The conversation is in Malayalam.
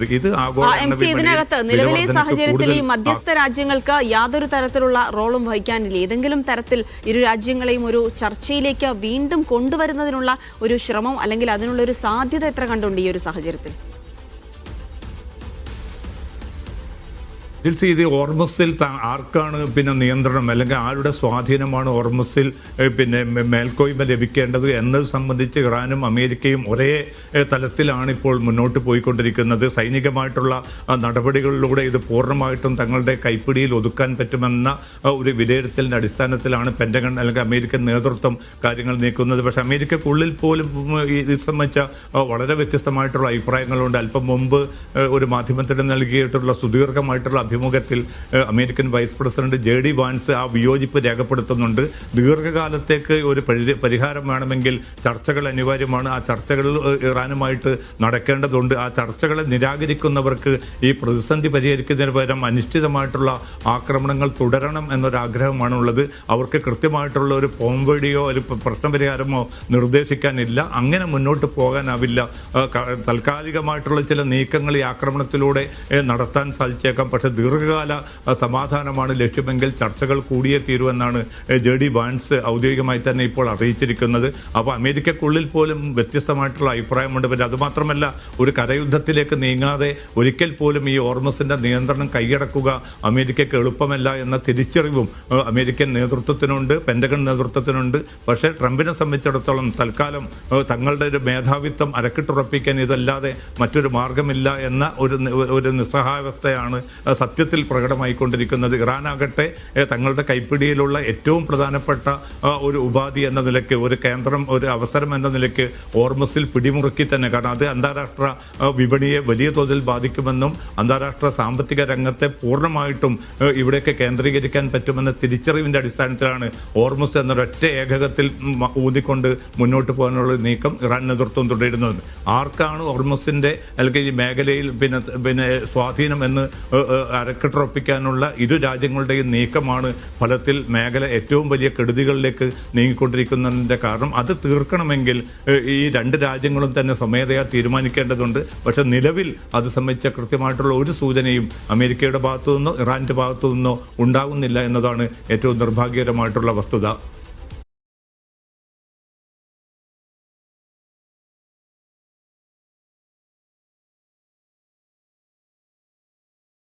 ഇത് ഇതിനകത്ത് നിലവിലെ സാഹചര്യത്തിൽ ഈ മധ്യസ്ഥ രാജ്യങ്ങൾക്ക് യാതൊരു തരത്തിലുള്ള റോളും വഹിക്കാനില്ല. ഏതെങ്കിലും തരത്തിൽ ഇരു രാജ്യങ്ങളെയും ഒരു ചർച്ചയിലേക്ക് വീണ്ടും കൊണ്ടുവരുന്നതിനുള്ള ഒരു ശ്രമം അല്ലെങ്കിൽ അതിനുള്ള ഒരു സാധ്യത എത്ര കണ്ടുണ്ട് ഈ ഒരു സാഹചര്യത്തിൽ? ഇത് ഓർമസിൽ ആർക്കാണ് പിന്നെ നിയന്ത്രണം അല്ലെങ്കിൽ ആരുടെ സ്വാധീനമാണ് ഓർമസിൽ പിന്നെ മേൽക്കോയ്മ ലഭിക്കേണ്ടത് എന്നത് സംബന്ധിച്ച് ഇറാനും അമേരിക്കയും ഒരേ തലത്തിലാണ് ഇപ്പോൾ മുന്നോട്ട് പോയിക്കൊണ്ടിരിക്കുന്നത്. സൈനികമായിട്ടുള്ള നടപടികളിലൂടെ ഇത് പൂർണ്ണമായിട്ടും തങ്ങളുടെ കൈപ്പിടിയിൽ ഒതുക്കാൻ പറ്റുമെന്ന ഒരു വിലയിരുത്തലിന്റെ അടിസ്ഥാനത്തിലാണ് പെന്റഗൺ അല്ലെങ്കിൽ അമേരിക്കൻ നേതൃത്വം കാര്യങ്ങൾ നീക്കുന്നത്. പക്ഷെ അമേരിക്കക്കുള്ളിൽ പോലും ഇത് സംബന്ധിച്ച വളരെ വ്യത്യസ്തമായിട്ടുള്ള അഭിപ്രായങ്ങളുണ്ട്. അല്പം മുമ്പ് ഒരു മാധ്യമത്തിന് നൽകിയിട്ടുള്ള സുദീർഘമായിട്ടുള്ള അഭിമുഖത്തിൽ American vice president JD Vance ആ വിയോജിപ്പ് രേഖപ്പെടുത്തുന്നുണ്ട്. ദീർഘകാലത്തേക്ക് ഒരു പരിഹാരം വേണമെങ്കിൽ ചർച്ചകൾ അനിവാര്യമാണ്. ആ ചർച്ചകൾ ഇറാനുമായിട്ട് നടക്കേണ്ടതുണ്ട്. ആ ചർച്ചകളെ നിരാകരിക്കുന്നവർക്ക് ഈ പ്രതിസന്ധി പരിഹരിക്കുന്നതിന് പകരം അനിശ്ചിതമായിട്ടുള്ള ആക്രമണങ്ങൾ തുടരണം എന്നൊരാഗ്രഹമാണുള്ളത്. അവർക്ക് കൃത്യമായിട്ടുള്ള ഒരു പോംവഴിയോ ഒരു പ്രശ്നപരിഹാരമോ നിർദ്ദേശിക്കാനില്ല. അങ്ങനെ മുന്നോട്ട് പോകാനാവില്ല. താൽക്കാലികമായിട്ടുള്ള ചില നീക്കങ്ങൾ ഈ ആക്രമണത്തിലൂടെ നടത്താൻ സാധിച്ചേക്കാം. പക്ഷെ ദീർഘകാല സമാധാനമാണ് ലക്ഷ്യമെങ്കിൽ ചർച്ചകൾ കൂടിയേ തീരുമെന്നാണ് JD വാൻസ് ഔദ്യോഗികമായി തന്നെ ഇപ്പോൾ അറിയിച്ചിരിക്കുന്നത്. അപ്പോൾ അമേരിക്കക്കുള്ളിൽ പോലും വ്യത്യസ്തമായിട്ടുള്ള അഭിപ്രായമുണ്ട്. പിന്നെ അതുമാത്രമല്ല, ഒരു കരയുദ്ധത്തിലേക്ക് നീങ്ങാതെ ഒരിക്കൽ പോലും ഈ ഓർമസിന്റെ നിയന്ത്രണം കൈയടക്കുക അമേരിക്കയ്ക്ക് എളുപ്പമല്ല എന്ന തിരിച്ചറിവും അമേരിക്കൻ നേതൃത്വത്തിനുണ്ട്, പെന്റഗൺ നേതൃത്വത്തിനുണ്ട്. പക്ഷേ ട്രംപിനെ സംബന്ധിച്ചിടത്തോളം തൽക്കാലം തങ്ങളുടെ ഒരു മേധാവിത്വം അരക്കിട്ടുറപ്പിക്കാൻ ഇതല്ലാതെ മറ്റൊരു മാർഗമില്ല എന്ന ഒരു നിസ്സഹായാവസ്ഥയാണ് സത്യത്തിൽ പ്രകടമായിക്കൊണ്ടിരിക്കുന്നത്. ഇറാനാകട്ടെ തങ്ങളുടെ കൈപ്പിടിയിലുള്ള ഏറ്റവും പ്രധാനപ്പെട്ട ഒരു ഉപാധി എന്ന നിലയ്ക്ക്, ഒരു കേന്ദ്രം, ഒരു അവസരം എന്ന നിലയ്ക്ക് ഓർമസിൽ പിടിമുറുക്കി തന്നെ, കാരണം അത് അന്താരാഷ്ട്ര വിപണിയെ വലിയ തോതിൽ ബാധിക്കുമെന്നും അന്താരാഷ്ട്ര സാമ്പത്തിക രംഗത്തെ പൂർണ്ണമായിട്ടും ഇവിടേക്ക് കേന്ദ്രീകരിക്കാൻ പറ്റുമെന്ന തിരിച്ചറിവിന്റെ അടിസ്ഥാനത്തിലാണ് ഓർമസ് എന്നൊരൊറ്റ ഏകകത്തിൽ ഊന്നിക്കൊണ്ട് മുന്നോട്ട് പോകാനുള്ള നീക്കം ഇറാൻ നേതൃത്വം തുടരുന്നത്. ആർക്കാണ് ഓർമസിന്റെ അല്ലെങ്കിൽ ഈ മേഖലയിൽ പിന്നെ സ്വാധീനം എന്ന് അരക്കിട്ടുറപ്പിക്കാനുള്ള ഇരു രാജ്യങ്ങളുടെയും നീക്കമാണ് ഫലത്തിൽ മേഖല ഏറ്റവും വലിയ കെടുതികളിലേക്ക് നീങ്ങിക്കൊണ്ടിരിക്കുന്നതിന്റെ കാരണം. അത് തീർക്കണമെങ്കിൽ ഈ രണ്ട് രാജ്യങ്ങളും തന്നെ സ്വമേധയാ തീരുമാനിക്കേണ്ടതുണ്ട്. പക്ഷെ നിലവിൽ അത് സംബന്ധിച്ച കൃത്യമായിട്ടുള്ള ഒരു സൂചനയും അമേരിക്കയുടെ ഭാഗത്തു നിന്നോ ഇറാന്റെ ഭാഗത്തു നിന്നോ ഉണ്ടാകുന്നില്ല എന്നതാണ് ഏറ്റവും നിർഭാഗ്യകരമായിട്ടുള്ള വസ്തുത.